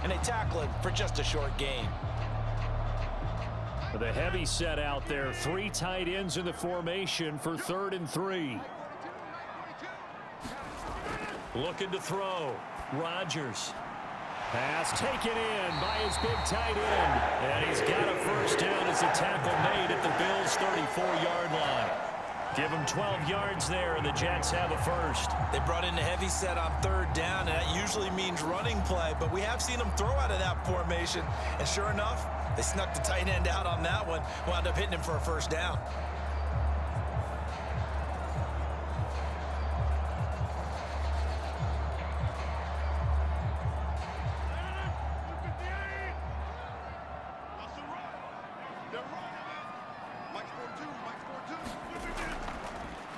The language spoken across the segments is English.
and they tackle it for just a short gain. The heavy set out there. 3 tight ends in the formation for 3rd and 3. Looking to throw. Rodgers. Pass taken in by his big tight end. And he's got a first down as the tackle made at the Bills' 34-yard line. Give them 12 yards there, and the Jets have a first. They brought in the heavy set on 3rd down, and that usually means running play, but we have seen them throw out of that formation. And sure enough, they snuck the tight end out on that one, wound up hitting him for a first down.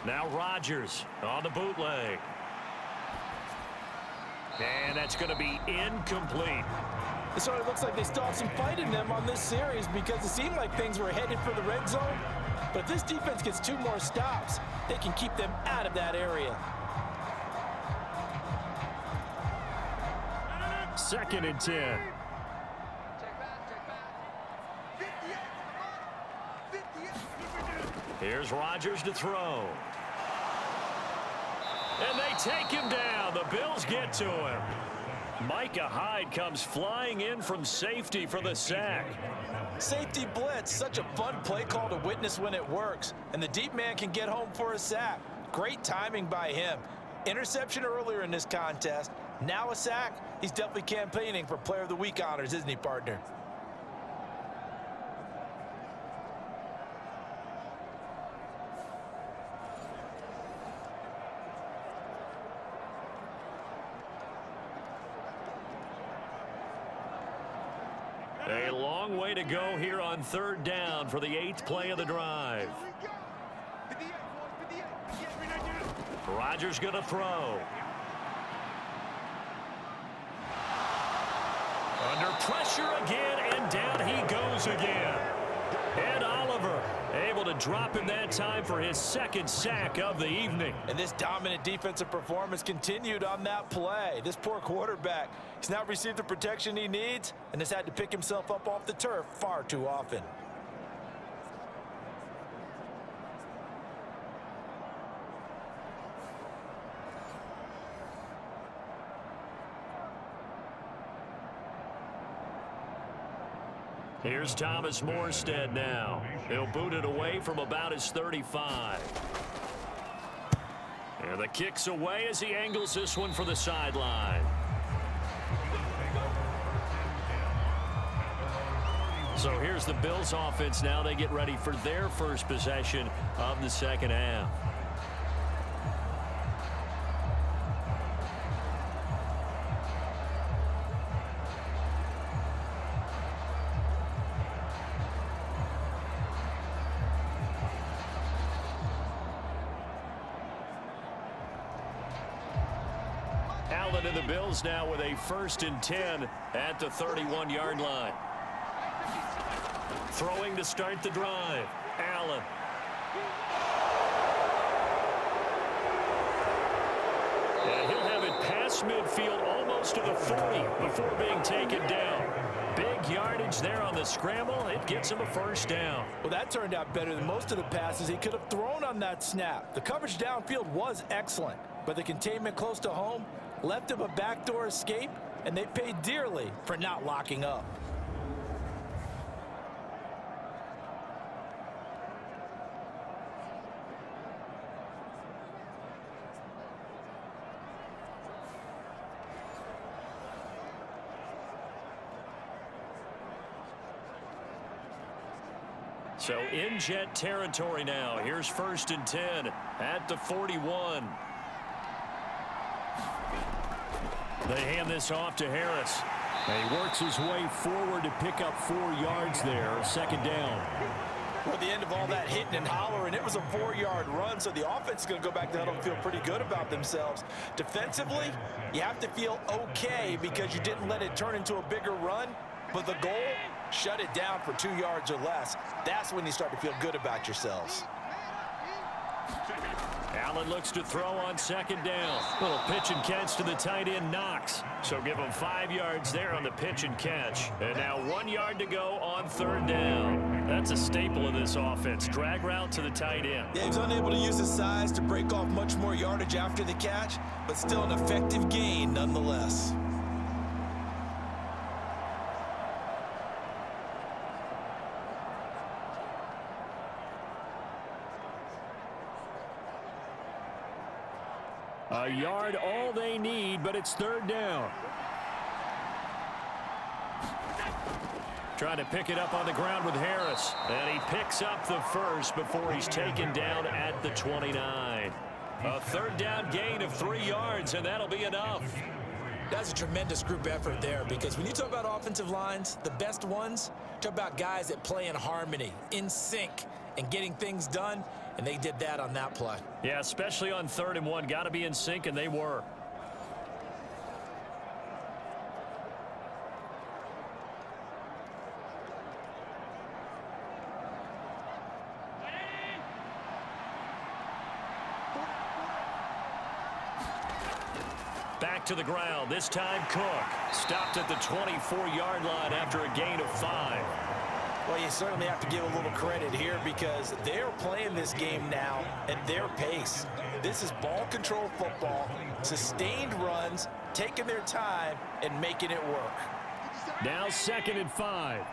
Now Rodgers on the bootleg. And that's going to be incomplete. It sort of looks like they still have some fight in them on this series because it seemed like things were headed for the red zone. But if this defense gets 2 more stops, they can keep them out of that area. 2nd and 10. Here's Rodgers to throw. And they take him down. The Bills get to him. Micah Hyde comes flying in from safety for the sack. Safety blitz, such a fun play call to witness when it works. And the deep man can get home for a sack. Great timing by him. Interception earlier in this contest. Now a sack. He's definitely campaigning for Player of the Week honors, isn't he, partner? A long way to go here on 3rd down for the 8th play of the drive. Rodgers going to throw. Under pressure again, and down he goes again. Ed Oliver able to drop him that time for his 2nd sack of the evening. And this dominant defensive performance continued on that play. This poor quarterback, he's not received the protection he needs and has had to pick himself up off the turf far too often. Here's Thomas Morstead now. He'll boot it away from about his 35. And the kick's away as he angles this one for the sideline. So here's the Bills offense now. They get ready for their first possession of the 2nd half. Allen and the Bills now with a 1st and 10 at the 31-yard line. Throwing to start the drive. Allen. And he'll have it past midfield almost to the 40 before being taken down. Big yardage there on the scramble. It gets him a first down. Well, that turned out better than most of the passes he could have thrown on that snap. The coverage downfield was excellent, but the containment close to home left him a backdoor escape, and they paid dearly for not locking up. So in Jet territory now. Here's 1st and 10 at the 41. They hand this off to Harris. He works his way forward to pick up 4 yards there. 2nd down. Well, at the end of all that hitting and hollering, it was a 4-yard run, so the offense is going to go back to huddle and feel pretty good about themselves. Defensively, you have to feel okay because you didn't let it turn into a bigger run, but the goal, shut it down for 2 yards or less. That's when you start to feel good about yourselves. Allen looks to throw on second down. Little pitch and catch to the tight end, Knox. So give him 5 yards there on the pitch and catch. And now 1 yard to go on third down. That's a staple of this offense. Drag route to the tight end. Yeah, he was unable to use his size to break off much more yardage after the catch, but still an effective gain nonetheless. A yard all they need, but it's third down. Trying to pick it up on the ground with Harris. And he picks up the first before he's taken down at the 29. A third down gain of 3 yards, and that'll be enough. That's a tremendous group effort there, because when you talk about offensive lines, the best ones, talk about guys that play in harmony, in sync, and getting things done, and they did that on that play. Yeah, especially on 3rd and 1. Got to be in sync, and they were. Back to the ground. This time Cook stopped at the 24-yard line after a gain of 5. Well, you certainly have to give a little credit here, because they're playing this game now at their pace. This is ball control football, sustained runs, taking their time and making it work. Now 2nd and 5.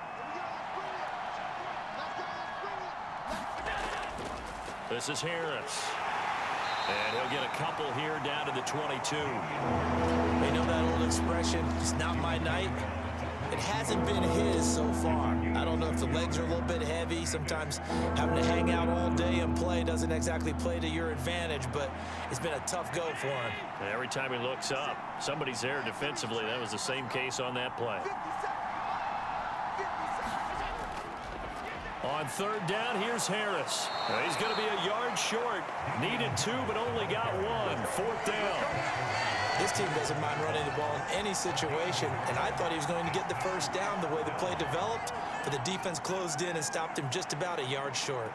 This is Harris. And he'll get a couple here down to the 22. They know that old expression, it's not my night. It hasn't been his so far. I don't know if the legs are a little bit heavy. Sometimes having to hang out all day and play doesn't exactly play to your advantage, but it's been a tough go for him. And every time he looks up, somebody's there defensively. That was the same case on that play. On 3rd down, here's Harris. He's going to be a yard short. Needed 2, but only got 1. 4th down. This team doesn't mind running the ball in any situation, and I thought he was going to get the first down the way the play developed, but the defense closed in and stopped him just about a yard short.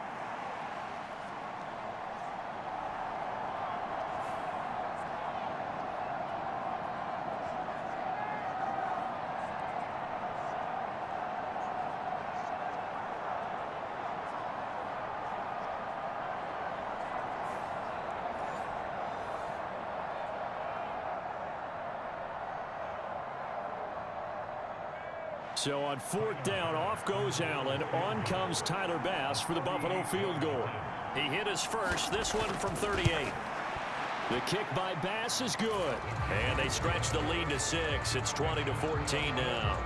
So on 4th down, off goes Allen. On comes Tyler Bass for the Buffalo field goal. He hit his first, this one from 38. The kick by Bass is good. And they stretch the lead to 6. It's 20-14 now.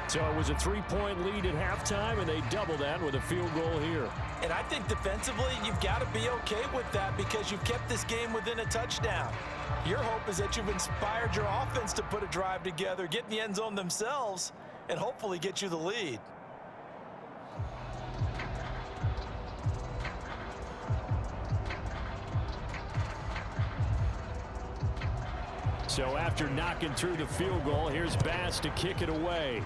So it was a 3-point lead at halftime, and they double that with a field goal here. And I think defensively, you've got to be okay with that, because you've kept this game within a touchdown. Your hope is that you've inspired your offense to put a drive together, get in the end zone themselves, and hopefully get you the lead. So after knocking through the field goal, here's Bass to kick it away.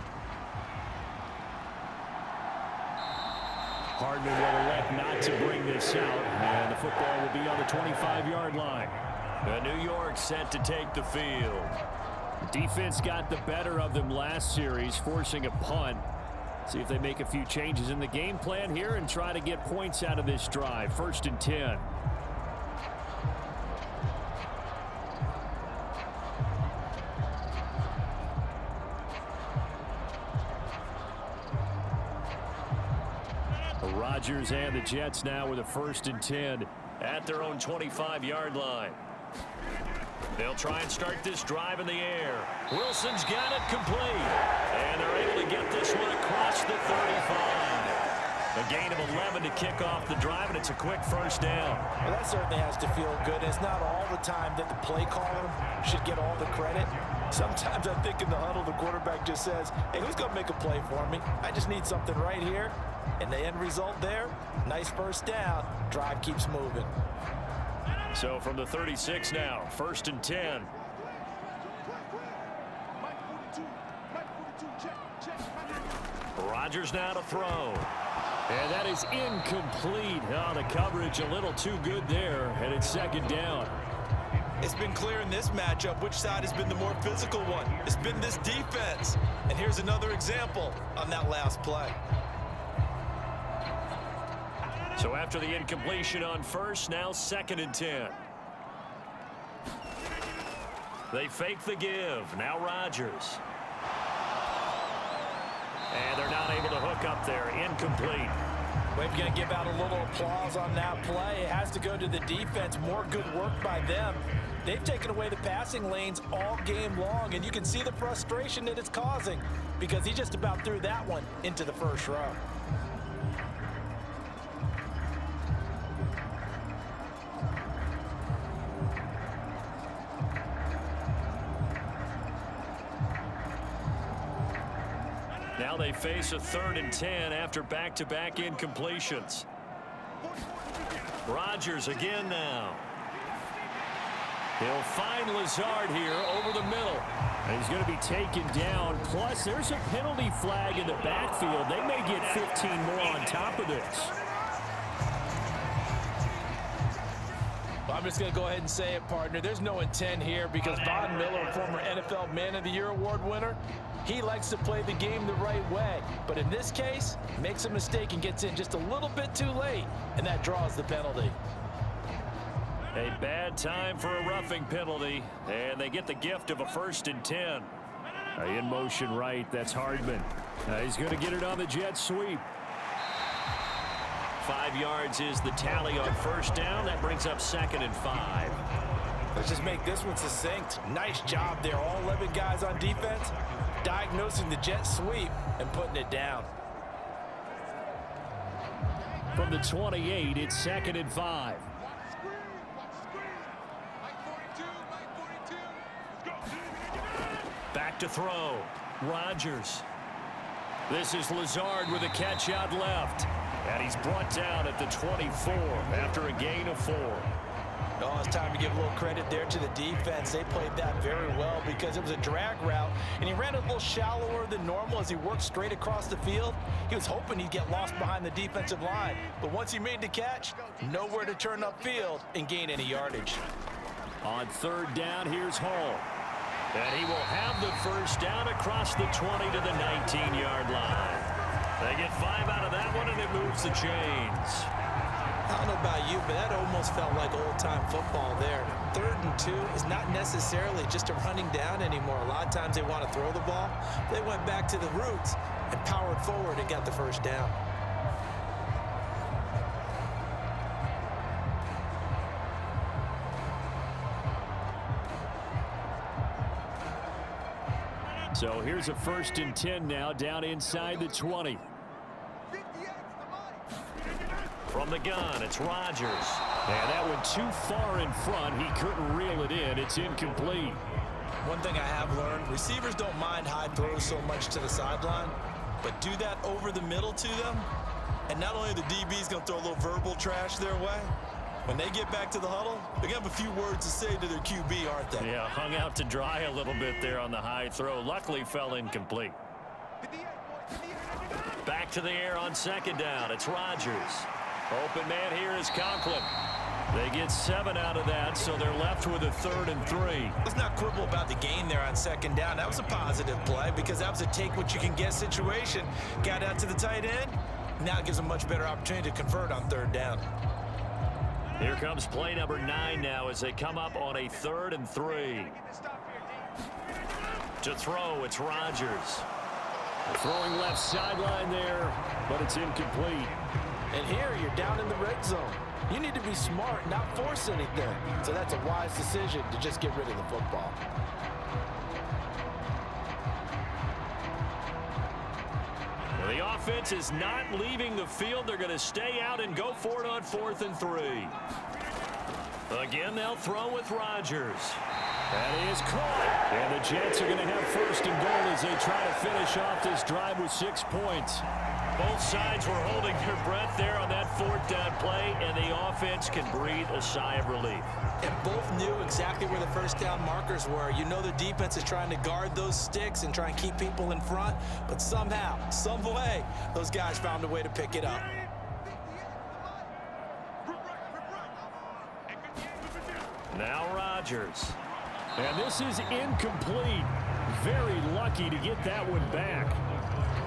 Hardman will elect not to bring this out, and the football will be on the 25-yard line. New York set to take the field. Defense got the better of them last series, forcing a punt. See if they make a few changes in the game plan here and try to get points out of this drive. 1st and 10. Rodgers and the Jets now with a 1st and 10 at their own 25-yard line. They'll try and start this drive in the air. Wilson's got it complete. And they're able to get this one across the 35. A gain of 11 to kick off the drive, and it's a quick 1st down. Well, that certainly has to feel good. It's not all the time that the play caller should get all the credit. Sometimes I think in the huddle, the quarterback just says, hey, who's going to make a play for me? I just need something right here. And the end result there, nice 1st down. Drive keeps moving. So from the 36 now, 1st and 10. Rodgers now to throw. And that is incomplete. Oh, the coverage a little too good there, and it's second down. It's been clear in this matchup which side has been the more physical one. It's been this defense. And here's another example on that last play. So after the incompletion on first, now 2nd and 10. They fake the give. Now Rodgers. And they're not able to hook up there. Incomplete. We're going to give out a little applause on that play. It has to go to the defense. More good work by them. They've taken away the passing lanes all game long, and you can see the frustration that it's causing because he just about threw that one into the first row. Now they face a 3rd and 10 after back-to-back incompletions. Rodgers again now. He'll find Lazard here over the middle. And he's going to be taken down. Plus, there's a penalty flag in the backfield. They may get 15 more on top of this. Well, I'm just going to go ahead and say it, partner. There's no intent here because Von Miller, former NFL Man of the Year award winner, he likes to play the game the right way. But in this case, makes a mistake and gets in just a little bit too late, and that draws the penalty. A bad time for a roughing penalty, and they get the gift of a 1st and 10. In motion right, that's Hardman. He's going to get it on the jet sweep. 5 yards is the tally on first down. That brings up 2nd and 5. Let's just make this one succinct. Nice job there. All 11 guys on defense diagnosing the jet sweep and putting it down. From the 28, it's 2nd and 5. Back to throw. Rodgers. This is Lazard with a catch out left. And he's brought down at the 24 after a gain of 4. Oh, it's time to give a little credit there to the defense. They played that very well because it was a drag route, and he ran a little shallower than normal as he worked straight across the field. He was hoping he'd get lost behind the defensive line, but once he made the catch, nowhere to turn upfield and gain any yardage. On 3rd down, here's Hall. And he will have the first down across the 20 to the 19-yard line. They get 5 out of that one, and it moves the chains. I don't know about you, but that almost felt like old-time football there. 3rd and 2 is not necessarily just a running down anymore. A lot of times they want to throw the ball. They went back to the roots and powered forward and got the first down. So here's a 1st and 10 now down inside the 20. From the gun, it's Rodgers. And that one too far in front. He couldn't reel it in. It's incomplete. One thing I have learned, receivers don't mind high throws so much to the sideline, but do that over the middle to them, and not only are the DBs going to throw a little verbal trash their way, when they get back to the huddle, they're going to have a few words to say to their QB, aren't they? Yeah, hung out to dry a little bit there on the high throw. Luckily fell incomplete. Back to the air on 2nd down. It's Rodgers. Open man here is Conklin. They get 7 out of that, so they're left with a 3rd and 3. Let's not quibble about the gain there on 2nd down. That was a positive play because that was a take-what-you-can-get situation. Got out to the tight end. Now it gives a much better opportunity to convert on 3rd down. Here comes play number 9 now as they come up on a 3rd and 3. To throw, it's Rodgers. Throwing left sideline there, but it's incomplete. And here you're down in the red zone. You need to be smart, not force anything. So that's a wise decision to just get rid of the football. Well, the offense is not leaving the field. They're going to stay out and go for it on 4th and 3. Again, they'll throw with Rodgers. That is caught. And the Jets are going to have first and goal as they try to finish off this drive with 6 points. Both sides were holding their breath there on that fourth down play, and the offense can breathe a sigh of relief. And both knew exactly where the first down markers were. You know the defense is trying to guard those sticks and try and keep people in front, but somehow, some way, those guys found a way to pick it up. Now Rodgers. And this is incomplete. Very lucky to get that one back.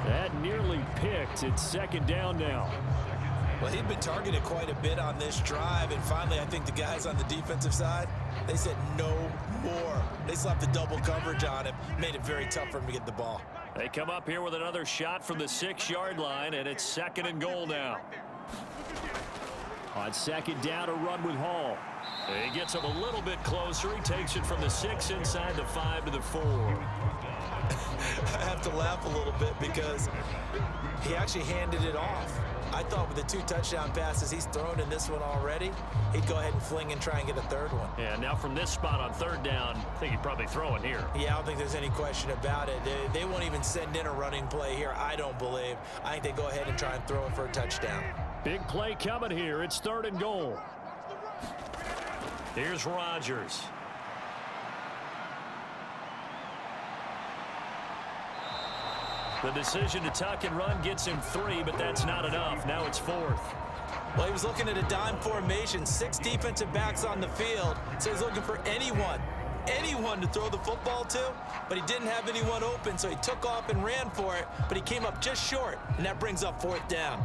That nearly picked. It's second down now. Well, he'd been targeted quite a bit on this drive, and finally I think the guys on the defensive side, they said no more. They slapped the double coverage on him, made it very tough for him to get the ball. They come up here with another shot from the 6-yard line, and it's second and goal now. On second down, a run with Hall. He gets him a little bit closer. He takes it from the 6 inside the 5 to the 4. I have to laugh a little bit because he actually handed it off. I thought with the 2 touchdown passes he's thrown in this one already, he'd go ahead and fling and try and get a third one. Yeah, now from this spot on third down, I think he'd probably throw it here. Yeah, I don't think there's any question about it. They won't even send in a running play here, I don't believe. I think they go ahead and try and throw it for a touchdown. Big play coming here. It's third and goal. Here's Rodgers. The decision to tuck and run gets him 3, but that's not enough. Now it's 4th. Well, he was looking at a dime formation, 6 defensive backs on the field, so he's looking for anyone to throw the football to, but he didn't have anyone open, so he took off and ran for it, but he came up just short, and that brings up 4th down.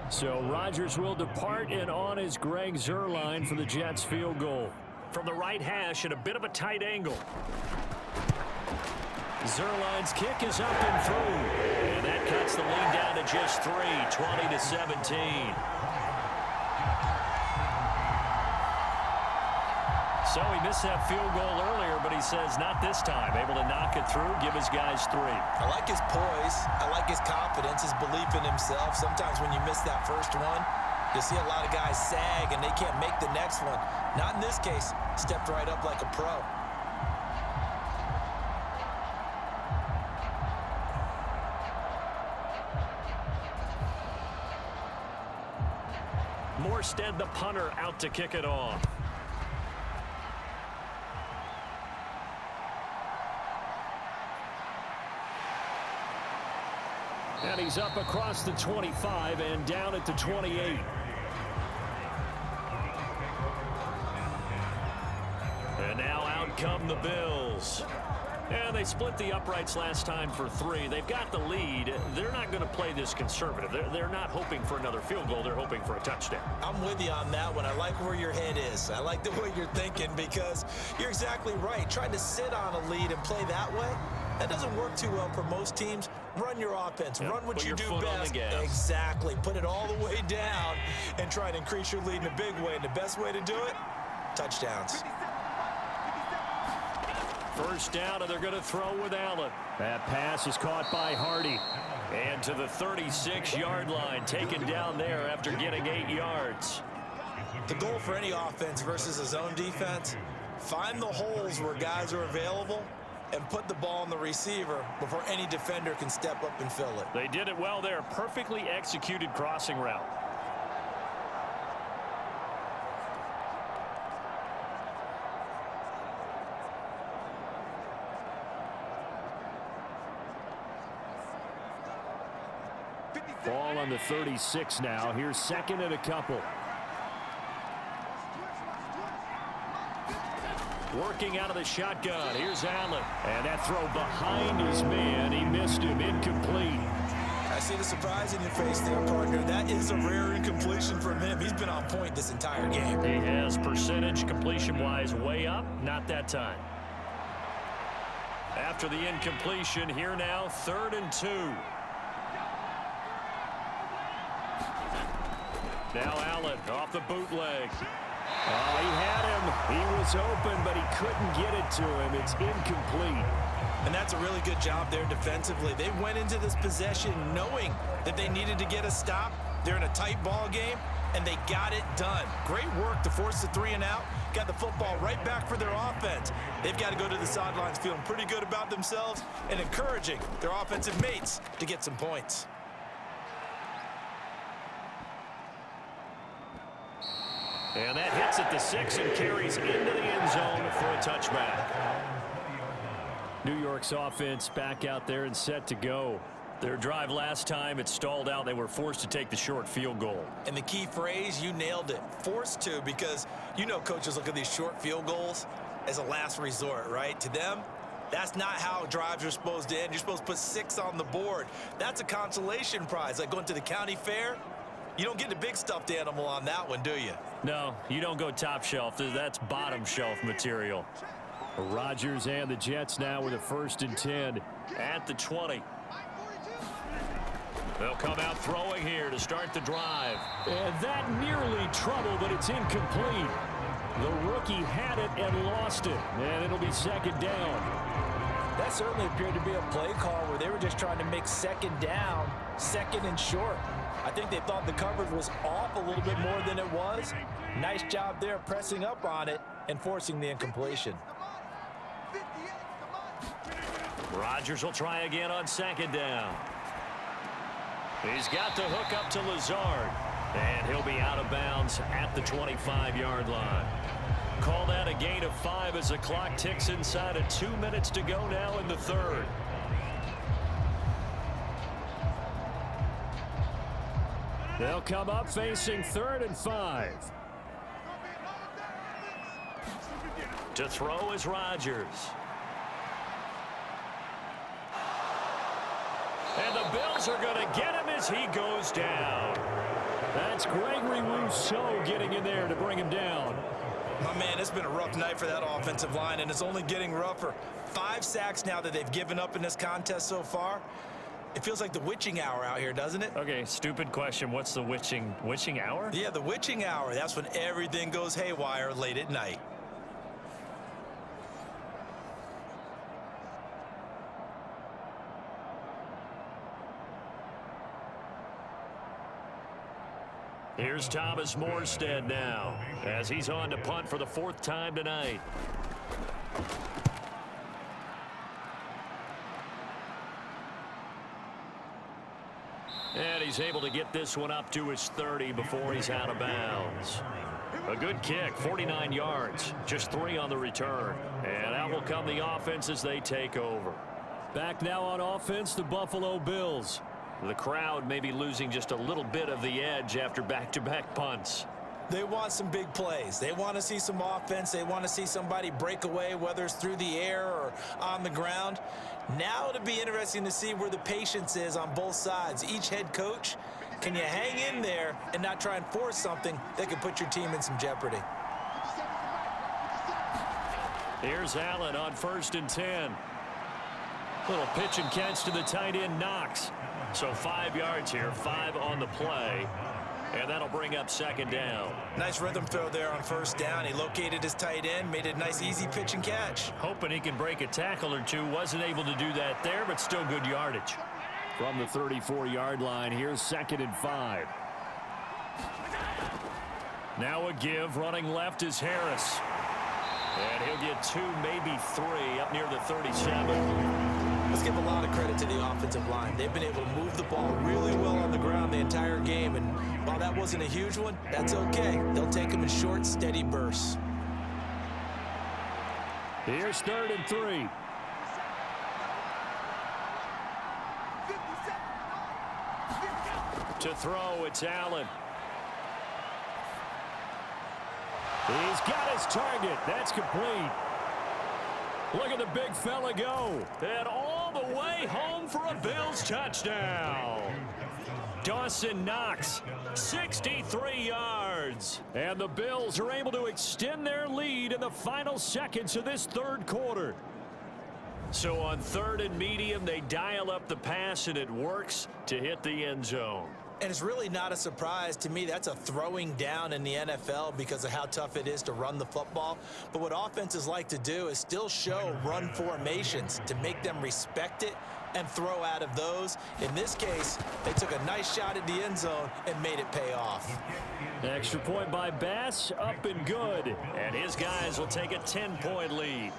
So Rodgers will depart, and on is Greg Zuerlein for the Jets field goal. From the right hash at a bit of a tight angle. Zuerlein's kick is up and through. And that cuts the lead down to just 3, 20-17. So he missed that field goal earlier, but he says not this time. Able to knock it through, give his guys 3. I like his poise. I like his confidence, his belief in himself. Sometimes when you miss that first one, you'll see a lot of guys sag and they can't make the next one. Not in this case. Stepped right up like a pro. Morstead, the punter, out to kick it off. And he's up across the 25 and down at the 28. And now out come the Bills. And they split the uprights last time for 3. They've got the lead. They're not going to play this conservative. They're not hoping for another field goal. They're hoping for a touchdown. I'm with you on that one. I like where your head is. I like the way you're thinking because you're exactly right. Trying to sit on a lead and play that way, that doesn't work too well for most teams. Run your offense. Yep. Run what you Put do your foot on best. the gas. Exactly. Put it all the way down and try to increase your lead in a big way. And the best way to do it, touchdowns. First down, and they're going to throw with Allen. That pass is caught by Hardy. And to the 36-yard line, taken down there after getting 8 yards. The goal for any offense versus a zone defense, find the holes where guys are available and put the ball on the receiver before any defender can step up and fill it. They did it well there. Perfectly executed crossing route. Ball on the 36 now. Here's second and a couple. Working out of the shotgun. Here's Allen. And that throw behind his man. He missed him. Incomplete. I see the surprise in your face there, partner. That is a rare incompletion from him. He's been on point this entire game. He has percentage completion-wise way up. Not that time. After the incompletion, here now, 3rd and 2. Now Allen off the bootleg. Oh, he had him. He was open, but he couldn't get it to him. It's incomplete. And that's a really good job there defensively. They went into this possession knowing that they needed to get a stop. They're in a tight ball game, and they got it done. Great work to force the 3 and out. Got the football right back for their offense. They've got to go to the sidelines feeling pretty good about themselves and encouraging their offensive mates to get some points. And that hits at the 6 and carries into the end zone for a touchback. New York's offense back out there and set to go. Their drive last time, it stalled out. They were forced to take the short field goal. And the key phrase, you nailed it, forced to, because you know coaches look at these short field goals as a last resort, right? To them, that's not how drives are supposed to end. You're supposed to put 6 on the board. That's a consolation prize, like going to the county fair. You don't get the big stuffed animal on that one, do you? No, you don't go top shelf. That's bottom shelf material. Rodgers and the Jets now with a 1st and 10. At the 20. They'll come out throwing here to start the drive. And that nearly trouble, but it's incomplete. The rookie had it and lost it. And it'll be 2nd down. That certainly appeared to be a play call where they were just trying to make 2nd down, 2nd and short. I think they thought the coverage was off a little bit more than it was. Nice job there pressing up on it and forcing the incompletion. Rodgers will try again on 2nd down. He's got the hook up to Lazard. And he'll be out of bounds at the 25-yard line. Call that a gain of 5 as the clock ticks inside of 2 minutes to go now in the 3rd. They'll come up facing 3rd and 5. To throw is Rodgers. And the Bills are going to get him as he goes down. That's Gregory Rousseau getting in there to bring him down. My man, it's been a rough night for that offensive line, and it's only getting rougher. 5 sacks now that they've given up in this contest so far. It feels like the witching hour out here, doesn't it? Okay, stupid question. What's the witching hour? Yeah, the witching hour. That's when everything goes haywire late at night. Here's Thomas Morstead now as he's on to punt for the 4th time tonight. And he's able to get this one up to his 30 before he's out of bounds. A good kick, 49 yards, just 3 on the return. And out will come the offense as they take over. Back now on offense, the Buffalo Bills. The crowd may be losing just a little bit of the edge after back-to-back punts. They want some big plays. They want to see some offense. They want to see somebody break away, whether it's through the air or on the ground. Now it'll be interesting to see where the patience is on both sides. Each head coach, can you hang in there and not try and force something that could put your team in some jeopardy? Here's Allen on 1st and 10. Little pitch and catch to the tight end, Knox. So 5 yards here, 5 on the play. And that'll bring up 2nd down. Nice rhythm throw there on 1st down. He located his tight end, made it a nice easy pitch and catch. Hoping he can break a tackle or two. Wasn't able to do that there, but still good yardage. From the 34-yard line, here's 2nd and 5. Now a give. Running left is Harris. And he'll get 2, maybe 3 up near the 37. Let's give a lot of credit to the offensive line. They've been able to move the ball really well on the ground the entire game. And while that wasn't a huge one, that's okay. They'll take them in short, steady bursts. Here's 3rd and 3. To throw, it's Allen. He's got his target. That's complete. Look at the big fella go. And all the way home for a Bills touchdown. Dawson Knox, 63 yards. And the Bills are able to extend their lead in the final seconds of this 3rd quarter. So on 3rd and medium, they dial up the pass, and it works to hit the end zone. And it's really not a surprise to me. That's a throwing down in the NFL because of how tough it is to run the football. But what offenses like to do is still show run formations to make them respect it and throw out of those. In this case, they took a nice shot at the end zone and made it pay off. Extra point by Bass, up and good. And his guys will take a 10-point lead.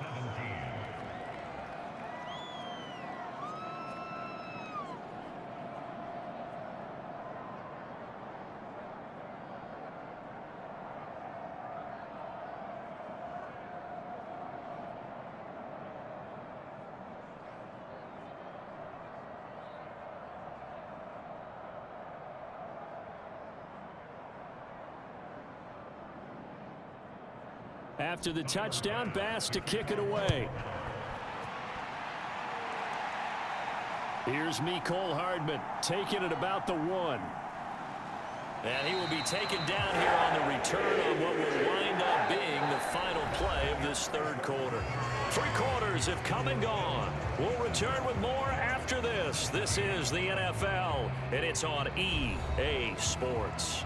After the touchdown, Bass to kick it away. Here's Mecole Hardman taking it about the 1. And he will be taken down here on the return on what will wind up being the final play of this third quarter. 3 quarters have come and gone. We'll return with more after this. This is the NFL, and it's on EA Sports.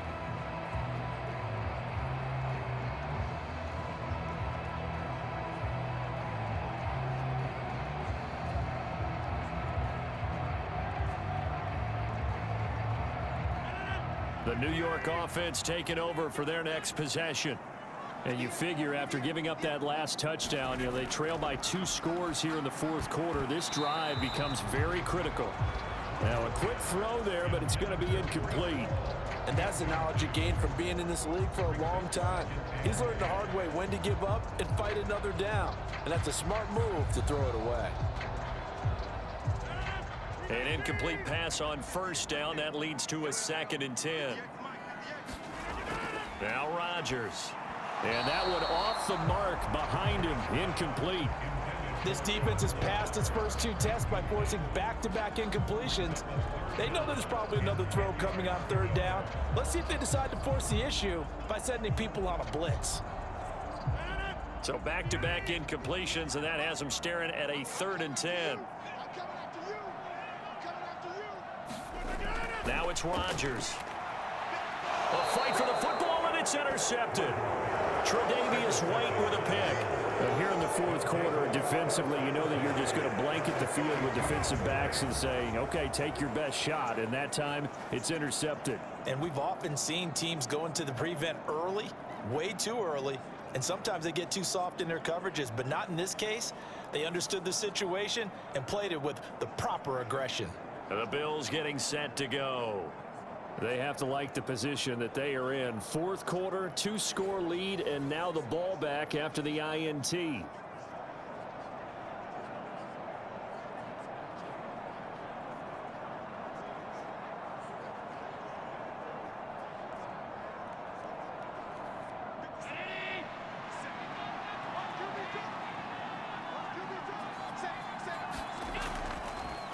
The New York offense taking over for their next possession. And you figure after giving up that last touchdown, they trail by 2 scores here in the fourth quarter. This drive becomes very critical. Now a quick throw there, but it's going to be incomplete. And that's the knowledge he gained from being in this league for a long time. He's learned the hard way when to give up and fight another down. And that's a smart move to throw it away. An incomplete pass on first down. That leads to a 2nd and 10. Now Rodgers. And that one off the mark behind him. Incomplete. This defense has passed its first 2 tests by forcing back-to-back incompletions. They know there's probably another throw coming on 3rd down. Let's see if they decide to force the issue by sending people on a blitz. So back-to-back incompletions, and that has them staring at a 3rd and 10. Now it's Rodgers. A fight for the football, and it's intercepted. Tre'Davious White with a pick. But here in the fourth quarter, defensively, you know that you're just going to blanket the field with defensive backs and say, okay, take your best shot. And that time, it's intercepted. And we've often seen teams go into the prevent early, way too early, and sometimes they get too soft in their coverages, but not in this case. They understood the situation and played it with the proper aggression. The Bills getting set to go. They have to like the position that they are in. Fourth quarter, 2-score lead, and now the ball back after the INT.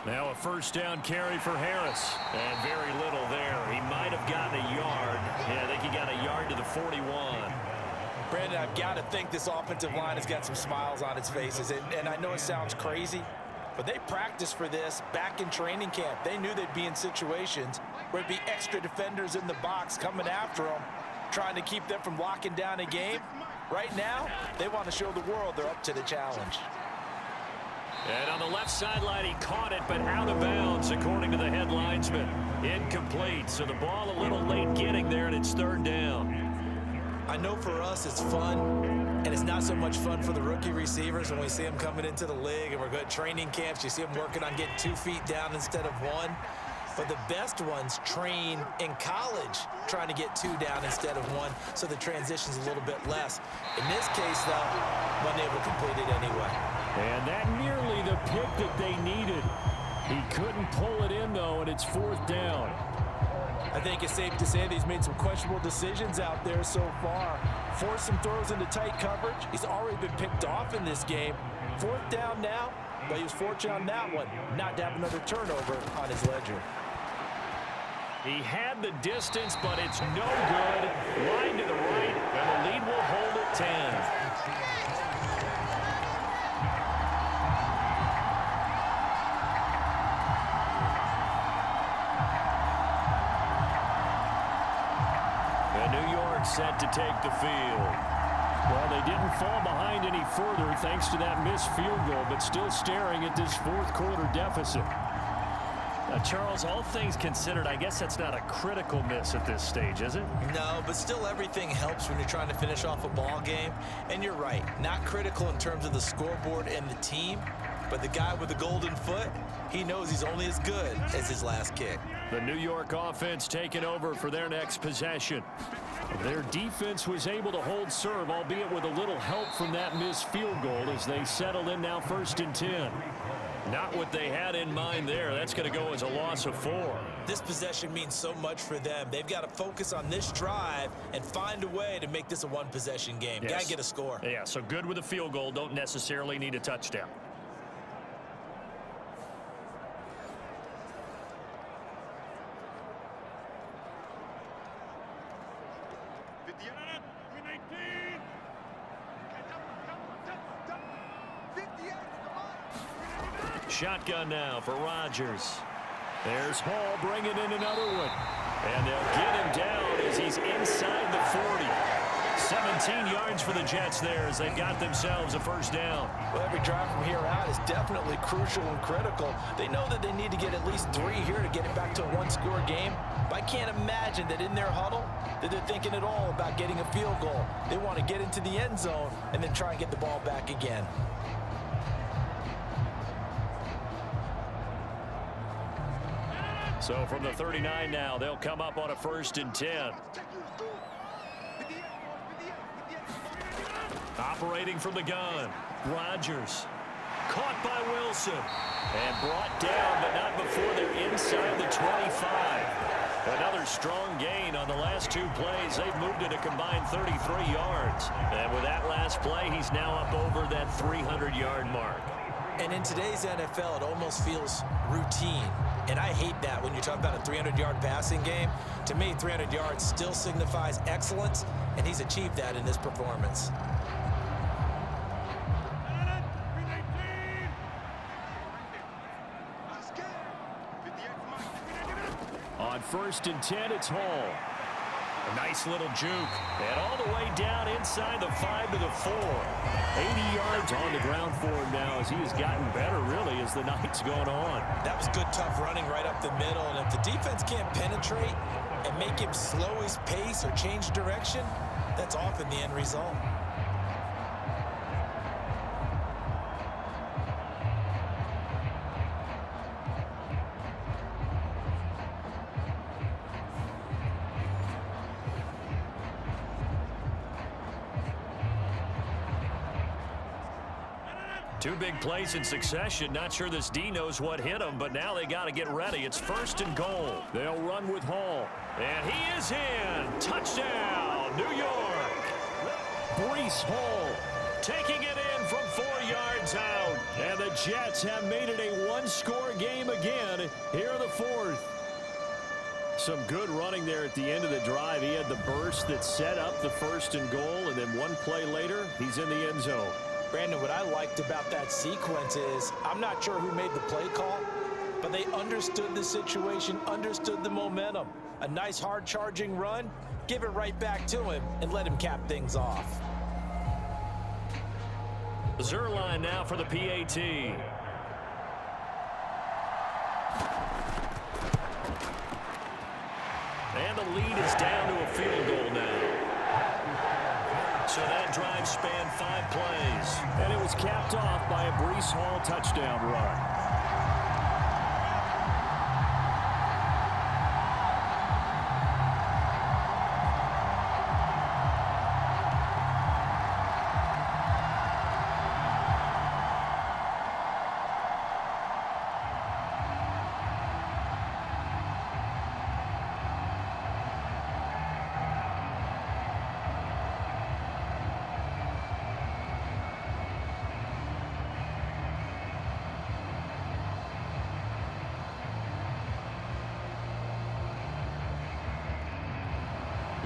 Now a first down carry for Harris. And very little there. He might have gotten a yard. Yeah, I think he got a yard to the 41. Brandon, I've got to think this offensive line has got some smiles on its faces. And I know it sounds crazy, but they practiced for this back in training camp. They knew they'd be in situations where it'd be extra defenders in the box coming after them, trying to keep them from locking down a game. Right now, they want to show the world they're up to the challenge. And on the left sideline, he caught it, but out of bounds, according to the head linesman. Incomplete, so the ball a little late getting there, and it's 3rd down. I know for us it's fun, and it's not so much fun for the rookie receivers when we see them coming into the league, and we're good training camps. You see them working on getting 2 feet down instead of 1. But the best ones train in college trying to get 2 down instead of 1, so the transition's a little bit less. In this case, though, wasn't able to complete it anyway. And that nearly the pick that they needed. He couldn't pull it in, though, and it's 4th down. I think it's safe to say that he's made some questionable decisions out there so far. Forced some throws into tight coverage. He's already been picked off in this game. 4th down now, but he was fortunate on that one not to have another turnover on his ledger. He had the distance, but it's no good. Line to the right, and the lead will hold at 10. York set to take the field. Well, they didn't fall behind any further thanks to that missed field goal, but still staring at this fourth quarter deficit. Charles, all things considered, I guess that's not a critical miss at this stage, is it? No, but still everything helps when you're trying to finish off a ball game. And you're right, not critical in terms of the scoreboard and the team, but the guy with the golden foot, he knows he's only as good as his last kick. The New York offense taking over for their next possession. Their defense was able to hold serve, albeit with a little help from that missed field goal as they settle in now 1st and 10. Not what they had in mind there. That's going to go as a loss of 4. This possession means so much for them. They've got to focus on this drive and find a way to make this a one-possession game. Yes. Got to get a score. Yeah, so good with a field goal. Don't necessarily need a touchdown. Shotgun now for Rodgers. There's Hall bringing in another one. And they'll get him down as he's inside the 40. 17 yards for the Jets there as they've got themselves a first down. Well, every drive from here out is definitely crucial and critical. They know that they need to get at least 3 here to get it back to a one-score game. But I can't imagine that in their huddle that they're thinking at all about getting a field goal. They want to get into the end zone and then try and get the ball back again. So from the 39 now, they'll come up on a 1st and 10. Operating from the gun, Rodgers. Caught by Wilson. And brought down, but not before they're inside the 25. Another strong gain on the last 2 plays. They've moved it a combined 33 yards. And with that last play, he's now up over that 300-yard mark. And in today's NFL, it almost feels routine. And I hate that when you're talking about a 300-yard passing game. To me, 300 yards still signifies excellence, and he's achieved that in this performance. On 1st and 10, it's Hall. A nice little juke. And all the way down inside the 5 to the 4. 80 yards on the ground for him now as he has gotten better, really, as the night's going on. That was good, tough running right up the middle. And if the defense can't penetrate and make him slow his pace or change direction, that's often the end result. Two big plays in succession. Not sure this D knows what hit him, but now they got to get ready. It's 1st and goal. They'll run with Hall. And he is in. Touchdown, New York. Breece Hall taking it in from 4 yards out. And the Jets have made it a one-score game again here in the 4th. Some good running there at the end of the drive. He had the burst that set up the 1st and goal, and then one play later, he's in the end zone. Brandon, what I liked about that sequence is I'm not sure who made the play call, but they understood the situation, understood the momentum. A nice hard-charging run, give it right back to him, and let him cap things off. Zuerlein now for the PAT. And the lead is down to a field goal now. So that drive spanned 5 plays. And it was capped off by a Breece Hall touchdown run.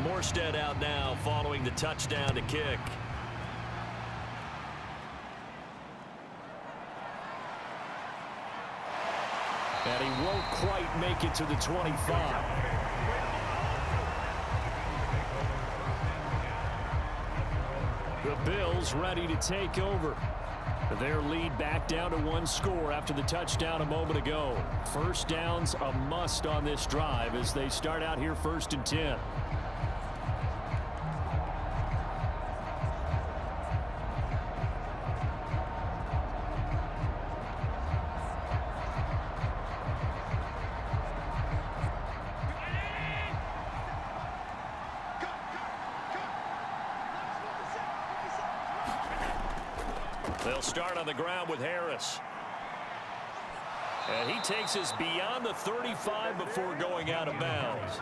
Morstead out now following the touchdown to kick. And he won't quite make it to the 25. The Bills ready to take over. Their lead back down to one score after the touchdown a moment ago. First down's a must on this drive as they start out here 1st and 10. They'll start on the ground with Harris. And he takes us beyond the 35 before going out of bounds.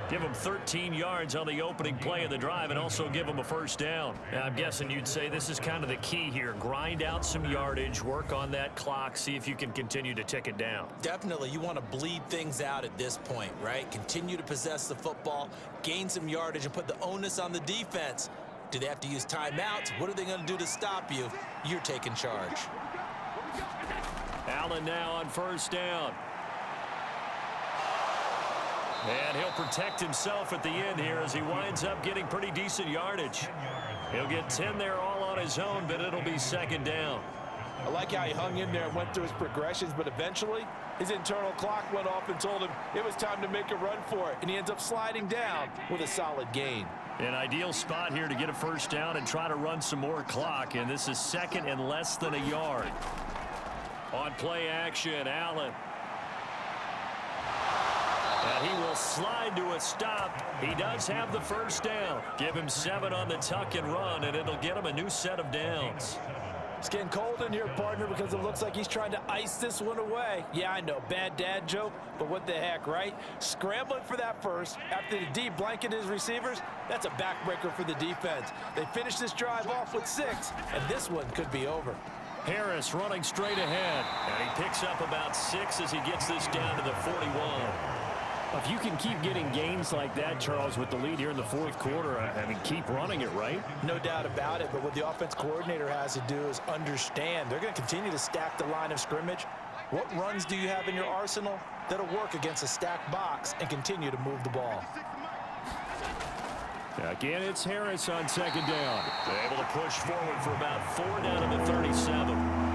Give him 13 yards on the opening play of the drive and also give him a first down. Now, I'm guessing you'd say this is kind of the key here. Grind out some yardage, work on that clock, see if you can continue to tick it down. Definitely, you want to bleed things out at this point, right? Continue to possess the football, gain some yardage, and put the onus on the defense. Do they have to use timeouts? What are they going to do to stop you? You're taking charge. Allen now on first down. And he'll protect himself at the end here as he winds up getting pretty decent yardage. He'll get 10 there all on his own, but it'll be 2nd down. I like how he hung in there and went through his progressions, but eventually his internal clock went off and told him it was time to make a run for it, and he ends up sliding down with a solid gain. An ideal spot here to get a first down and try to run some more clock, and this is 2nd and less than a yard. On play action, Allen. And he will slide to a stop. He does have the first down. Give him 7 on the tuck and run, and it'll get him a new set of downs. It's getting cold in here, partner, because it looks like he's trying to ice this one away. Yeah, I know, bad dad joke, but what the heck, right? Scrambling for that first after the D blanket his receivers, that's a backbreaker for the defense. They finish this drive off with 6, and this one could be over. Harris running straight ahead, and he picks up about 6 as he gets this down to the 41. If you can keep getting gains like that, Charles, with the lead here in the 4th quarter, I mean, keep running it, right? No doubt about it, but what the offense coordinator has to do is understand they're going to continue to stack the line of scrimmage. What runs do you have in your arsenal that'll work against a stacked box and continue to move the ball? Again, it's Harris on 2nd down. They're able to push forward for about 4 down to the 37.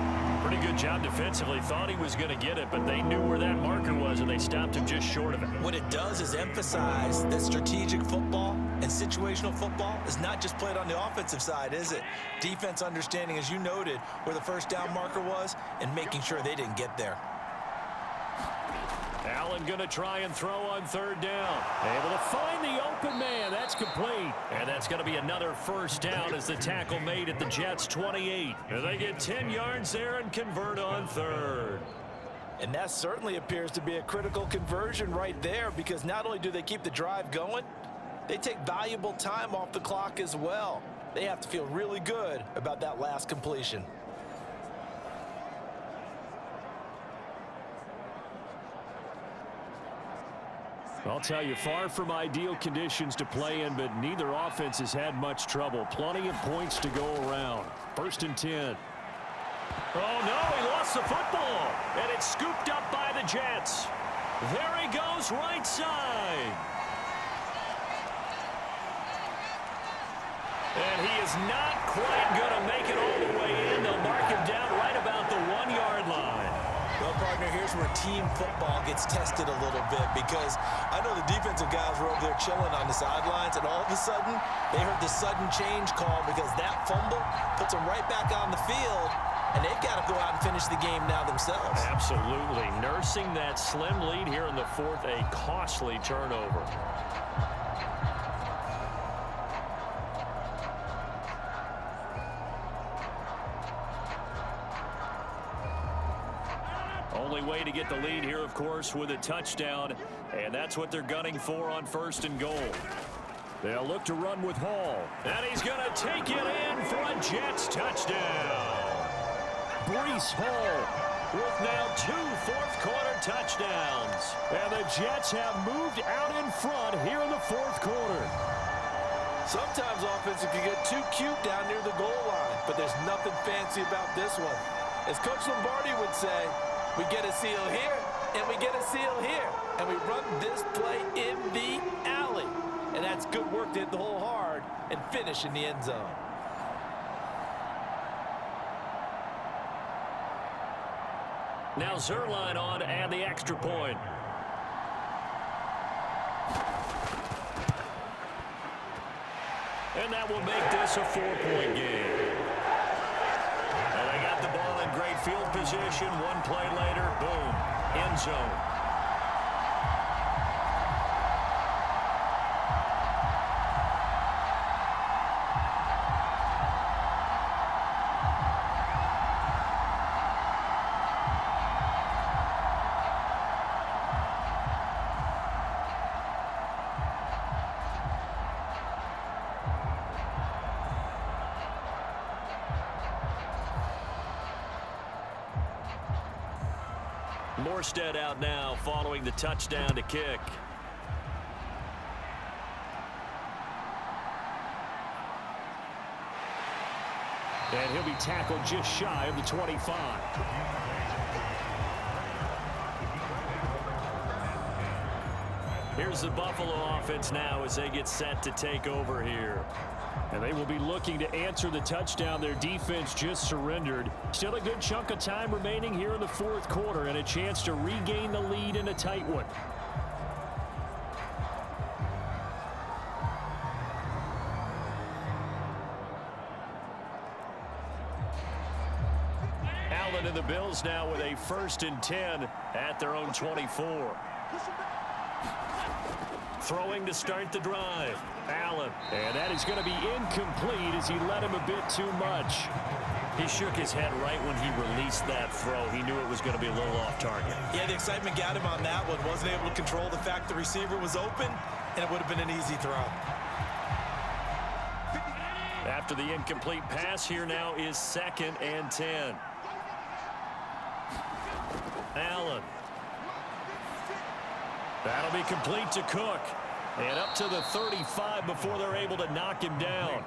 Pretty good job defensively. Thought he was going to get it, but they knew where that marker was, and they stopped him just short of it. What it does is emphasize that strategic football and situational football is not just played on the offensive side, is it? Defense understanding, as you noted, where the first down marker was and making sure they didn't get there. Allen going to try and throw on 3rd down. Able to find the open man. That's complete. And that's going to be another first down as the tackle made at the Jets' 28. And they get 10 yards there and convert on 3rd. And that certainly appears to be a critical conversion right there, because not only do they keep the drive going, they take valuable time off the clock as well. They have to feel really good about that last completion. I'll tell you, far from ideal conditions to play in, but neither offense has had much trouble. Plenty of points to go around. 1st and 10. Oh, no, he lost the football, and it's scooped up by the Jets. There he goes, right side. And he is not quite going to make it all the way in. They'll mark him down right about the 1-yard line. Well, partner, here's where team football gets tested a little bit, because I know the defensive guys were over there chilling on the sidelines, and all of a sudden, they heard the sudden change call, because that fumble puts them right back on the field, and they've got to go out and finish the game now themselves. Absolutely. Nursing that slim lead here in the 4th, a costly turnover. Only way to get the lead here, of course, with a touchdown, and that's what they're gunning for on 1st and goal. They'll look to run with Hall, and he's going to take it in for a Jets touchdown. Breece Hall with now 2 fourth-quarter touchdowns, and the Jets have moved out in front here in the 4th quarter. Sometimes offenses can get too cute down near the goal line, but there's nothing fancy about this one. As Coach Lombardi would say, we get a seal here, and we get a seal here, and we run this play in the alley. And that's good work to hit the hole hard and finish in the end zone. Now Zuerlein on to add the extra point. And that will make this a 4-point game. And they got the ball in great field position. One play later, boom, end zone. Morstead out now following the touchdown to kick. And he'll be tackled just shy of the 25. Here's the Buffalo offense now as they get set to take over here. And they will be looking to answer the touchdown their defense just surrendered. Still a good chunk of time remaining here in the fourth quarter and a chance to regain the lead in a tight one. Allen and the Bills now with a 1st and 10 at their own 24. Throwing to start the drive. Allen. And that is going to be incomplete as he let him a bit too much. He shook his head right when he released that throw. He knew it was going to be a little off target. Yeah, the excitement got him on that one. Wasn't able to control the fact the receiver was open, and it would have been an easy throw. After the incomplete pass, here now is 2nd and 10. Allen. That'll be complete to Cook. And up to the 35 before they're able to knock him down.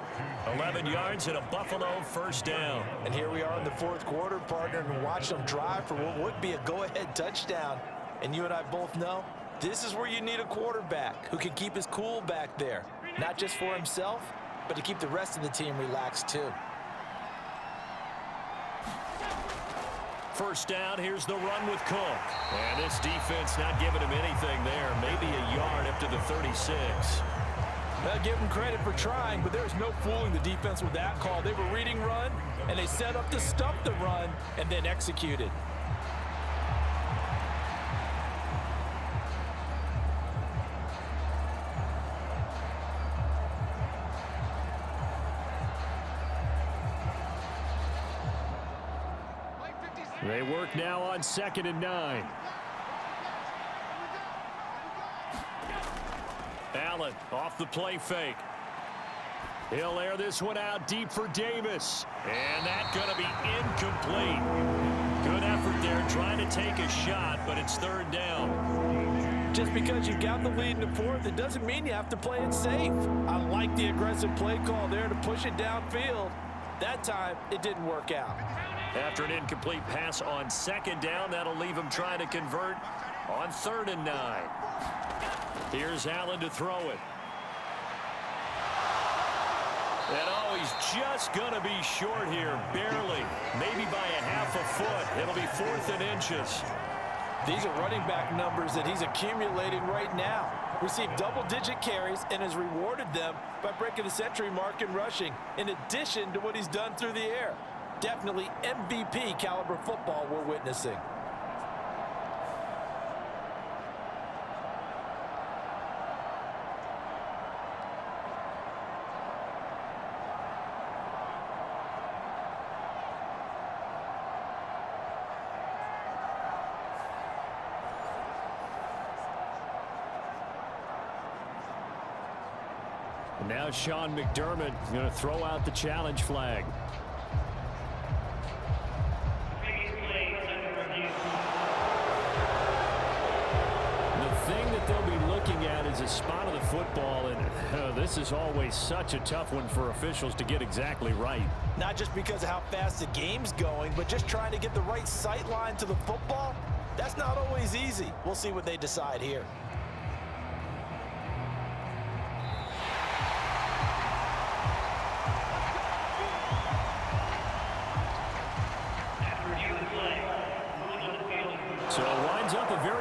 11 yards and a Buffalo 1st down. And here we are in the fourth quarter, partner, and watch them drive for what would be a go-ahead touchdown. And you and I both know this is where you need a quarterback who can keep his cool back there. Not just for himself, but to keep the rest of the team relaxed too. 1st down, here's the run with Cook. And this defense not giving him anything there. Maybe a yard up to the 36. I'll give them credit for trying, but there's no fooling the defense with that call. They were reading run, and they set up to stuff the run, and then executed. They work now on 2nd and 9. Allen off the play fake. He'll air this one out deep for Davis. And that's going to be incomplete. Good effort there trying to take a shot, but it's 3rd down. Just because you got the lead in the fourth, it doesn't mean you have to play it safe. I like the aggressive play call there to push it downfield. That time, it didn't work out. After an incomplete pass on 2nd down, that'll leave him trying to convert on 3rd and 9. Here's Allen to throw it. And oh, he's just going to be short here, barely, maybe by a half a foot. It'll be 4th and inches. These are running back numbers that he's accumulating right now. Received double-digit carries and has rewarded them by breaking the century mark in rushing, in addition to what he's done through the air. Definitely MVP caliber football we're witnessing. Now Sean McDermott going to throw out the challenge flag. The thing that they'll be looking at is a spot of the football, and this is always such a tough one for officials to get exactly right. Not just because of how fast the game's going, but just trying to get the right sight line to the football. That's not always easy. We'll see what they decide here.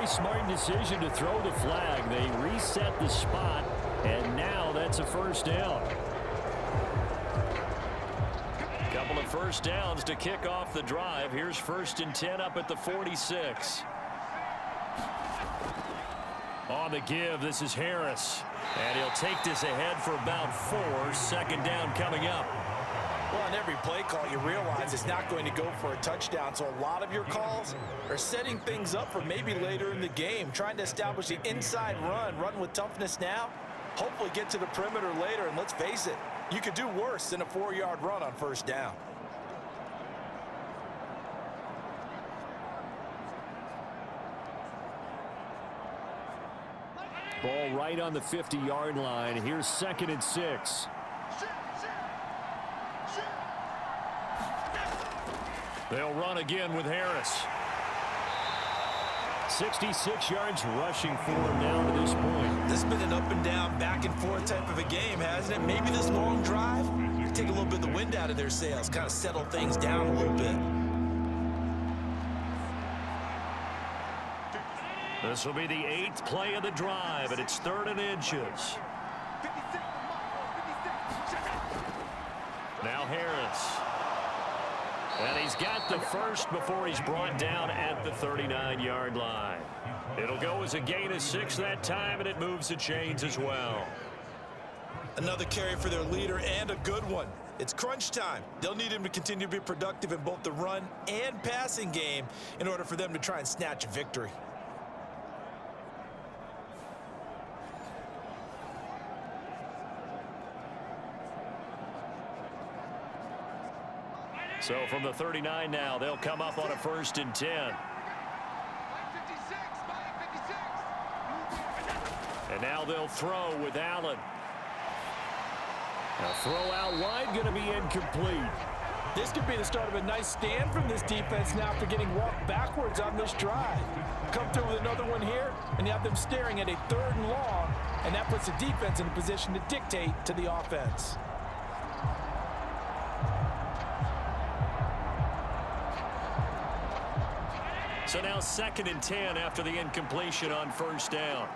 smart decision to throw the flag. They reset the spot, and now that's a first down. Couple of first downs to kick off the drive. Here's 1st and 10 up at the 46. On the give, this is Harris. And he'll take this ahead for about 4. 2nd down coming up. Well, on every play call, you realize it's not going to go for a touchdown, so a lot of your calls are setting things up for maybe later in the game, trying to establish the inside run with toughness now, hopefully get to the perimeter later, and let's face it, you could do worse than a 4-yard run on 1st down. Ball right on the 50-yard line. Here's 2nd and 6. They'll run again with Harris. 66 yards rushing for him down to this point. This has been an up and down, back and forth type of a game, hasn't it? Maybe this long drive, take a little bit of the wind out of their sails, kind of settle things down a little bit. This will be the 8th play of the drive, and it's 3rd and inches. Now Harris. And he's got the first before he's brought down at the 39-yard line. It'll go as a gain of 6 that time, and it moves the chains as well. Another carry for their leader, and a good one. It's crunch time. They'll need him to continue to be productive in both the run and passing game in order for them to try and snatch a victory. So from the 39 now, they'll come up on a 1st and 10. And now they'll throw with Allen. A throw out wide, going to be incomplete. This could be the start of a nice stand from this defense now after getting walked backwards on this drive. Come through with another one here, and you have them staring at a 3rd and long, and that puts the defense in a position to dictate to the offense. So now 2nd and 10 after the incompletion on 1st down.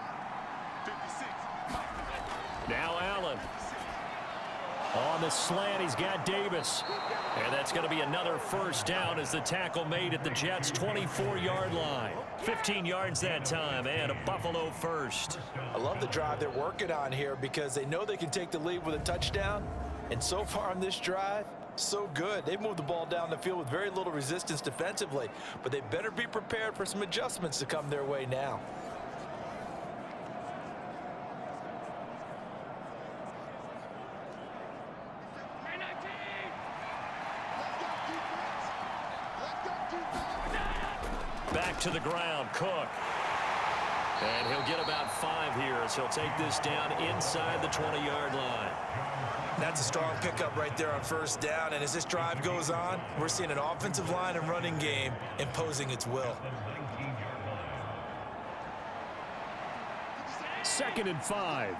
Now Allen. On the slant, he's got Davis. And that's going to be another 1st down as the tackle made at the Jets' 24-yard line. 15 yards that time, and a Buffalo first. I love the drive they're working on here because they know they can take the lead with a touchdown. And so far on this drive, so good. They've moved the ball down the field with very little resistance defensively, but they better be prepared for some adjustments to come their way now. Back to the ground, Cook. And he'll get about 5 here as he'll take this down inside the 20-yard line. That's a strong pickup right there on 1st down, and as this drive goes on, we're seeing an offensive line and running game imposing its will. 2nd and 5.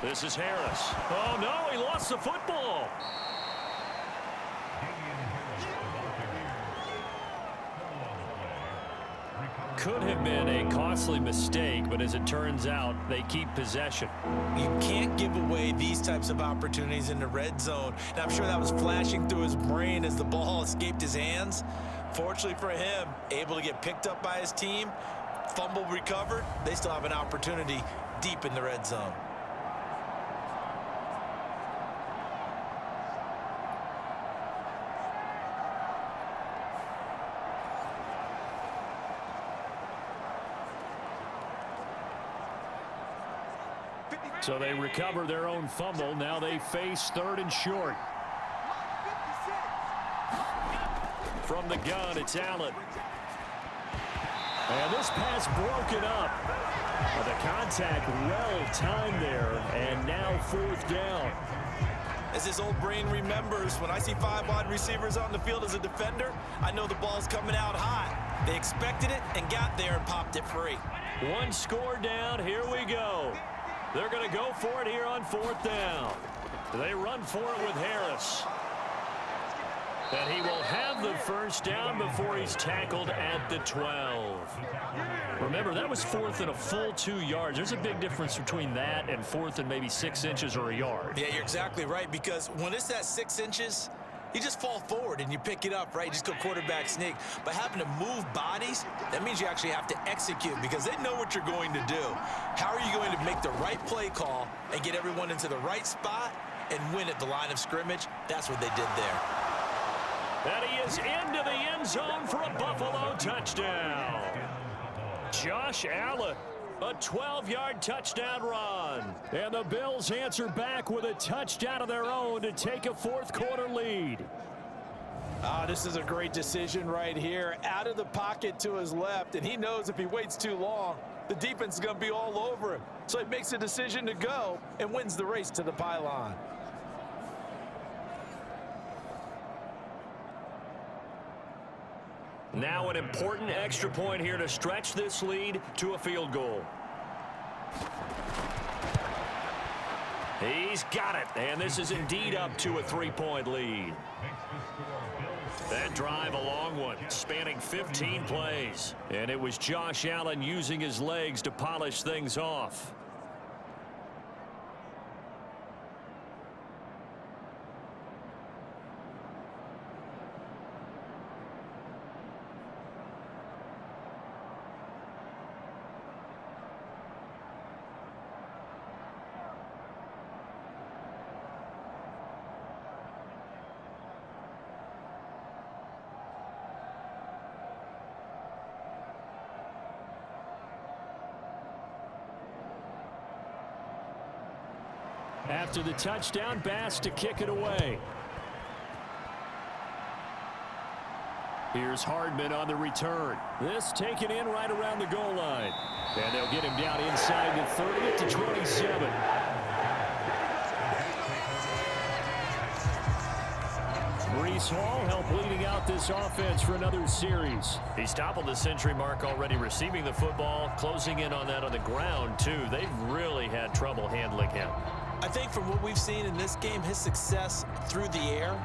This is Harris. Oh, no, he lost the football. Could have been a costly mistake, but as it turns out, they keep possession. You can't give away these types of opportunities in the red zone. And I'm sure that was flashing through his brain as the ball escaped his hands. Fortunately for him, able to get picked up by his team, fumble recovered. They still have an opportunity deep in the red zone. So they recover their own fumble. Now they face 3rd and short. From the gun, it's Allen. And this pass broken up. The contact well timed there, and now 4th down. As his old brain remembers, when I see 5 wide receivers on the field as a defender, I know the ball's coming out hot. They expected it and got there and popped it free. 1 score down. Here we go. They're going to go for it here on 4th down. They run for it with Harris. And he will have the first down before he's tackled at the 12. Remember, that was fourth and a full 2 yards. There's a big difference between that and fourth and maybe 6 inches or a yard. Yeah, you're exactly right, because when it's at 6 inches, you just fall forward and you pick it up, right? You just go quarterback sneak. But having to move bodies, that means you actually have to execute because they know what you're going to do. How are you going to make the right play call and get everyone into the right spot and win at the line of scrimmage? That's what they did there. And he is into the end zone for a Buffalo touchdown. Josh Allen, a 12-yard touchdown run. And the Bills answer back with a touchdown of their own to take a fourth-quarter lead. This is a great decision right here. Out of the pocket to his left, and he knows if he waits too long, the defense is going to be all over him. So he makes a decision to go and wins the race to the pylon. Now an important extra point here to stretch this lead to a field goal. He's got it, and this is indeed up to a 3-point lead. That drive, a long one, spanning 15 plays. And it was Josh Allen using his legs to polish things off. After the touchdown, Bass to kick it away. Here's Hardman on the return. This taken in right around the goal line. And they'll get him down inside the 30 at the 27. Breece Hall helped leading out this offense for another series. He's toppled the century mark already receiving the football, closing in on that on the ground, too. They've really had trouble handling him. I think from what we've seen in this game, his success through the air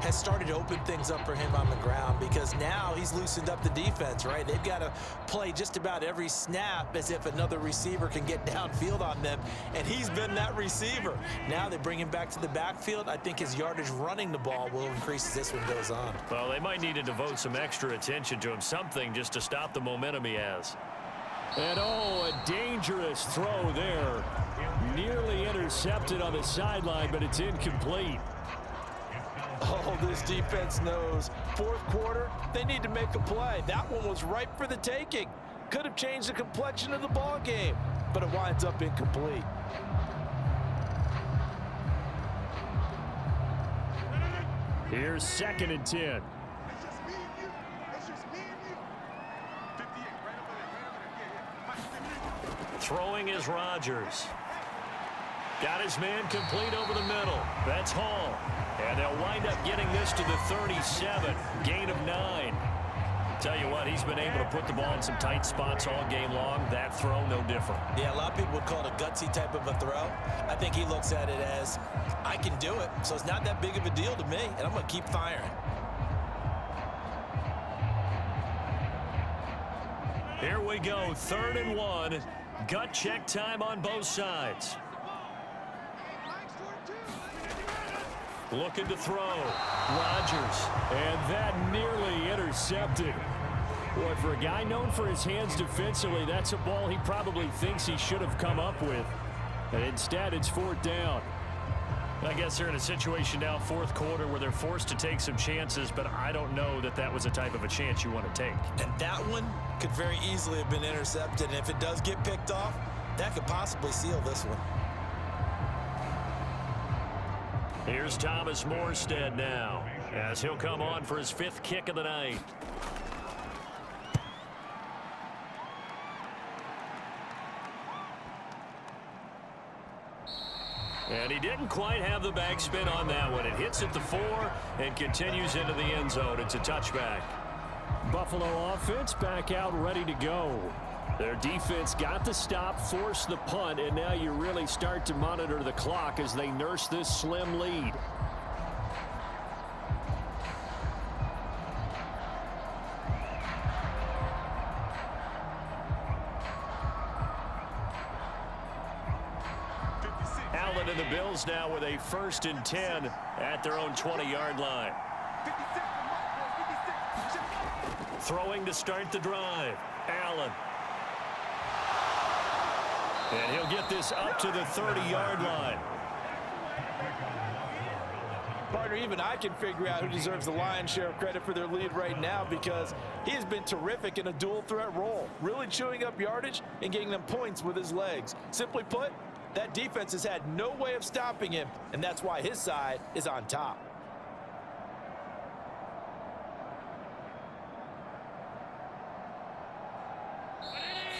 has started to open things up for him on the ground because now he's loosened up the defense, right? They've got to play just about every snap as if another receiver can get downfield on them, and he's been that receiver. Now they bring him back to the backfield. I think his yardage running the ball will increase as this one goes on. Well, they might need to devote some extra attention to him, something just to stop the momentum he has. And a dangerous throw there. Nearly intercepted on the sideline, but it's incomplete. Oh, this defense knows. Fourth quarter, they need to make a play. That one was ripe for the taking. Could have changed the complexion of the ball game, but it winds up incomplete. Here's 2nd and 10. Throwing is Rodgers. Got his man complete over the middle. That's Hall. And they'll wind up getting this to the 37. Gain of 9. Tell you what, he's been able to put the ball in some tight spots all game long. That throw, no different. Yeah, a lot of people would call it a gutsy type of a throw. I think he looks at it as, I can do it, so it's not that big of a deal to me, and I'm going to keep firing. Here we go, 3rd and 1. Gut check time on both sides. Looking to throw. Rodgers. And that nearly intercepted. Boy, for a guy known for his hands defensively, that's a ball he probably thinks he should have come up with. And instead, it's 4th down. I guess they're in a situation now, 4th quarter, where they're forced to take some chances, but I don't know that that was a type of a chance you want to take. And that one could very easily have been intercepted. And if it does get picked off, that could possibly seal this one. Here's Thomas Morstead now, as he'll come on for his 5th kick of the night. And he didn't quite have the backspin on that one. It hits at the 4 and continues into the end zone. It's a touchback. Buffalo offense back out ready to go. Their defense got the stop, forced the punt, and now you really start to monitor the clock as they nurse this slim lead. Allen and the Bills now with a 1st and 10 at their own 20-yard line. Throwing to start the drive. Allen. And he'll get this up to the 30-yard line. Partner, even I can figure out who deserves the lion's share of credit for their lead right now, because he has been terrific in a dual threat role, really chewing up yardage and getting them points with his legs. Simply put, that defense has had no way of stopping him, and that's why his side is on top.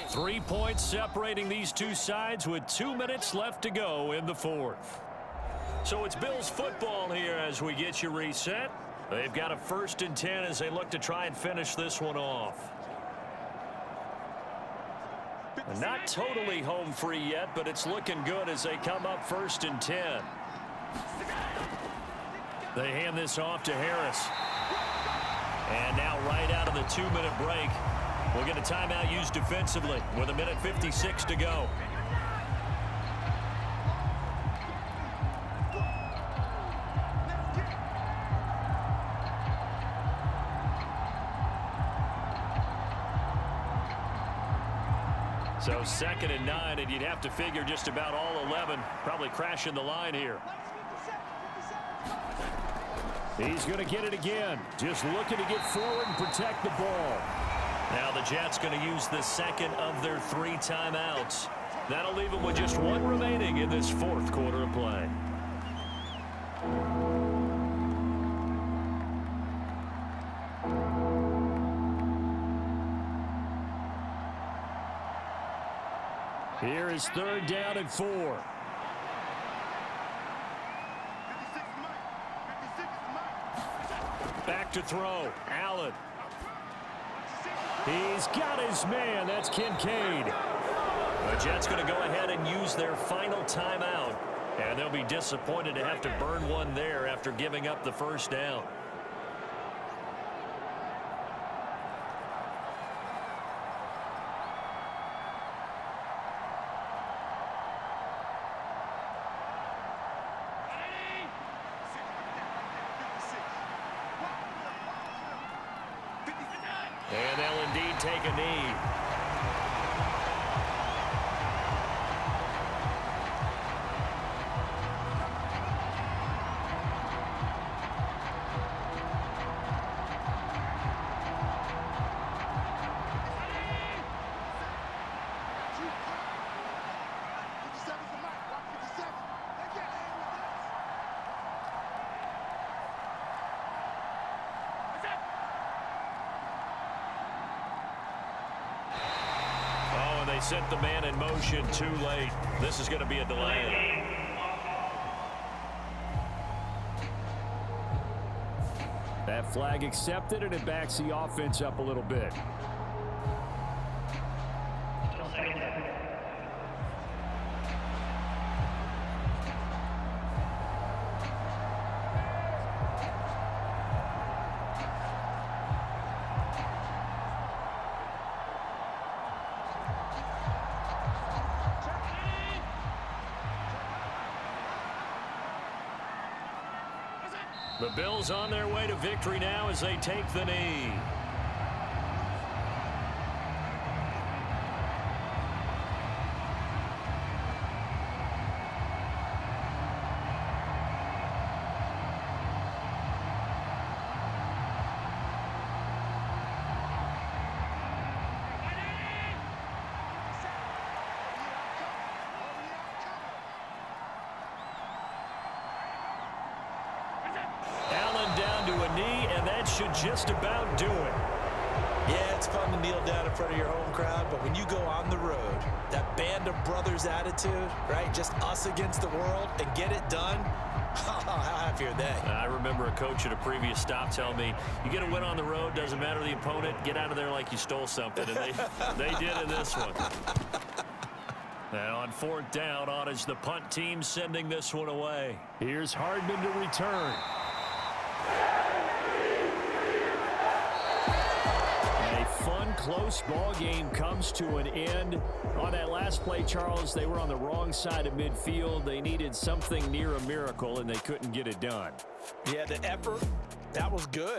Three points separating these two sides with 2 minutes left to go in the fourth. So it's Bills football here as we get you reset. They've got a 1st and 10 as they look to try and finish this one off. Not totally home free yet, but it's looking good as they come up 1st and 10. They hand this off to Harris. And now right out of the 2-minute break, we'll get a timeout used defensively with 1:56 to go. So 2nd and 9, and you'd have to figure just about all 11 probably crashing the line here. He's going to get it again. Just looking to get forward and protect the ball. Now the Jets going to use the 2nd of their 3 timeouts. That'll leave them with just 1 remaining in this 4th quarter of play. Here is 3rd down and 4. Back to throw. Allen. He's got his man. That's Kincaid. The Jets going to go ahead and use their final timeout. And they'll be disappointed to have to burn one there after giving up the 1st down. And they'll indeed take a knee. They sent the man in motion too late. This is going to be a delay. That flag accepted, and it backs the offense up a little bit. The Bills on their way to victory now as they take the knee. Down to a knee, and that should just about do it. Yeah, it's fun to kneel down in front of your home crowd, but when you go on the road, that band of brothers attitude, right? Just us against the world and get it done. How happy are they? I remember a coach at a previous stop telling me, you get a win on the road, doesn't matter the opponent, get out of there like you stole something. And they did in this one. And on 4th down, on is the punt team sending this one away. Here's Hardman to return. A fun close ball game comes to an end. On that last play, Charles, they were on the wrong side of midfield. They needed something near a miracle, and they couldn't get it done. Yeah, the effort, that was good.